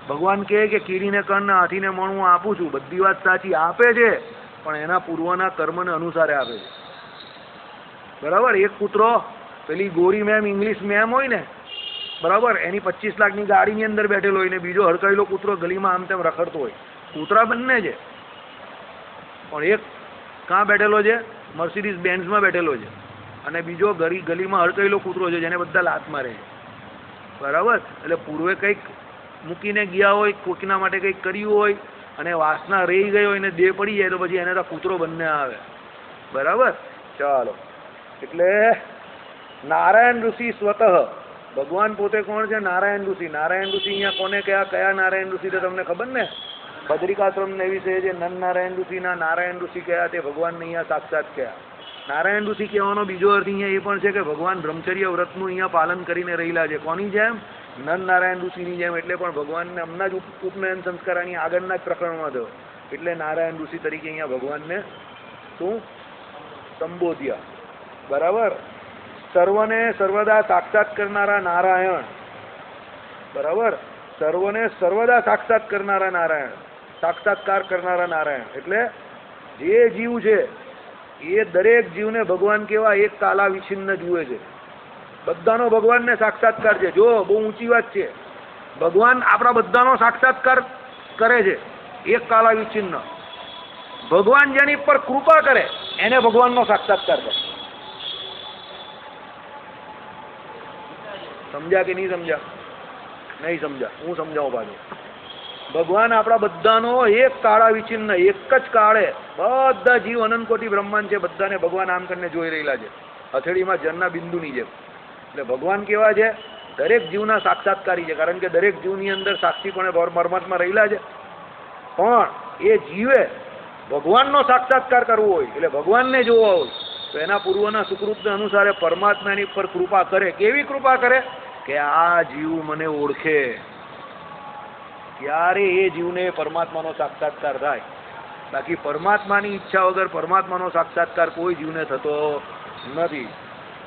ભગવાન કહે કે કીડીને કણને હાથીને મણ હું આપું છું, બધી વાત સાચી, આપે છે, પણ એના પૂર્વના કર્મને અનુસારે આપે છે. બરાબર? એક કૂતરો પેલી ગોરી મેમ ઇંગ્લિશ મેમ હોય ને, બરાબર, એની 25 લાખની ગાડીની અંદર બેઠેલો હોય ને બીજો હડકાયેલો કૂતરો ગલીમાં આમ તેમ રખડતો હોય. કૂતરા બંને છે, પણ એક કાં બેઠેલો છે? મર્સિડીઝ બેન્ઝમાં બેઠેલો છે, અને બીજો ગલીમાં હડકાયેલો કૂતરો છે જેને બધા લાત મારે છે. બરાબર? એટલે પૂર્વે કંઈક મૂકીને ગયા હોય, કોકના માટે કંઈક કર્યું હોય અને વાસના રહી ગઈ હોય ને દેહ પડી જાય તો પછી એને તો કૂતરો બંને આવે. બરાબર? ચાલો. એટલે નારાયણ ઋષિ સ્વતઃ, ભગવાન પોતે કોણ છે? નારાયણ ઋષિ. નારાયણ ઋષિ અહીંયા કોને કયા નારાયણ ઋષિ તો તમને ખબર ને? બદ્રિકાશ્રમને વિશે જે નન નારાયણ ઋષિના નારાયણ ઋષિ કયા તે ભગવાનને અહીંયા સાક્ષાત કયા. નારાયણ ઋષિ કહેવાનો બીજો અર્થ અહીંયા એ પણ છે કે ભગવાન બ્રહ્મચર્ય વ્રતનું અહીંયા પાલન કરીને રહેલા છે. કોની જેમ? નન નારાયણ ઋષિની જેમ. એટલે પણ ભગવાનને હમણાં જ ઉપનયન સંસ્કાર આની આગળના જ પ્રકરણમાં થયો, એટલે નારાયણ ઋષિ તરીકે અહીંયા ભગવાનને શું સંબોધ્યા. બરાબર? સર્વને સર્વદા સાક્ષાત કરનારા નારાયણ. બરાબર? સર્વને સર્વદા સાક્ષાત કરનારા નારાયણ, સાક્ષાત્કાર કરનારા નારાયણ. એટલે જે જીવ છે એ દરેક જીવને ભગવાન કેવા એક કાલા વિછિન્ન જુએ છે. બધાનો ભગવાનને સાક્ષાત્કાર છે. જો બહુ ઊંચી વાત છે. ભગવાન આપણા બધાનો સાક્ષાત્કાર કરે છે એક કાળ અવિચ્છિન્ન. ભગવાન જેની પર કૃપા કરે એને ભગવાનનો સાક્ષાત્કાર કરે. સમજ્યા કે નહીં સમજ્યા? નહીં સમજ્યા, હું સમજાવું પાછું. ભગવાન આપણા બધાનો એક કાળા વિચિન્ન એક જ કાળે બધા જીવ અનંત કોટી બ્રહ્માંડ છે, બધાને ભગવાન આમ કરીને જોઈ રહેલા છે હથેળીમાં જળના બિંદુની જેમ. એટલે ભગવાન કેવા છે? દરેક જીવના સાક્ષાત્કારી છે, કારણ કે દરેક જીવની અંદર સાક્ષીપણે પરમાત્મા રહેલા છે. પણ એ જીવે ભગવાનનો સાક્ષાત્કાર કરવો હોય એટલે ભગવાનને જોવા હોય તો એના પૂર્વના સુકૃત અનુસારે પરમાત્મા એની પર કૃપા કરે. કેવી કૃપા કરે? કે આ જીવ મને ઓળખે, ત્યારે એ જીવને પરમાત્માનો સાક્ષાત્કાર થાય. બાકી પરમાત્માની ઈચ્છા વગર પરમાત્માનો સાક્ષાત્કાર કોઈ જીવને થતો નથી.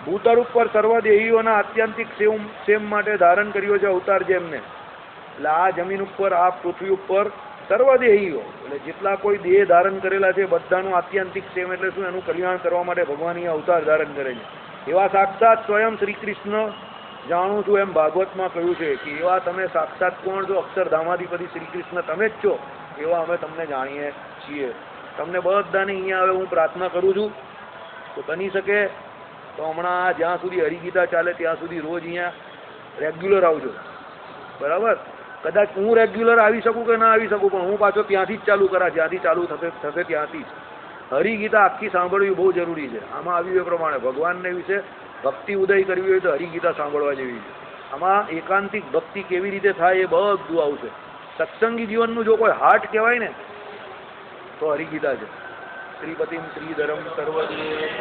ભૂતળ ઉપર સર્વદેહીઓના આત્યંતિક સેમ માટે ધારણ કર્યો છે અવતાર જેમને. એટલે આ જમીન ઉપર, આ પૃથ્વી ઉપર સર્વદેહીઓ એટલે જેટલા કોઈ દેહ ધારણ કરેલા છે બધાનું આત્યંતિક સેમ એટલે શું? એનું કલ્યાણ કરવા માટે ભગવાન એ અવતાર ધારણ કરે છે. એવા સાક્ષાત સ્વયં શ્રી કૃષ્ણ જાણું છું એમ ભાગવતમાં કહ્યું છે કે એવા તમે સાક્ષાત કોણ છો? અક્ષરધામાધિપતિ શ્રી કૃષ્ણ તમે જ છો, એવા અમે તમને જાણીએ છીએ. તમને બધાને અહીંયા હવે હું પ્રાર્થના કરું છું તો બની શકે તો હમણાં જ્યાં સુધી હરિગીતા ચાલે ત્યાં સુધી રોજ અહીંયા રેગ્યુલર આવજો, બરાબર? કદાચ હું રેગ્યુલર આવી શકું કે ના આવી શકું, પણ હું પાછો ત્યાંથી જ ચાલુ કરા, જ્યાંથી ચાલુ થશે ત્યાંથી જ. હરિગીતા આખી સાંભળવી બહુ જરૂરી છે. આમાં આવ્યું એ પ્રમાણે ભગવાનને વિશે ભક્તિ ઉદય કરવી હોય તો હરિગીતા સાંભળવા જેવી છે. આમાં એકાંતિક ભક્તિ કેવી રીતે થાય એ બધું આવશે. સત્સંગી જીવનનું જો કોઈ હાર્ટ કહેવાય ને તો હરિગીતા છે. શ્રીપતિમ શ્રીધરમ સર્વદેવ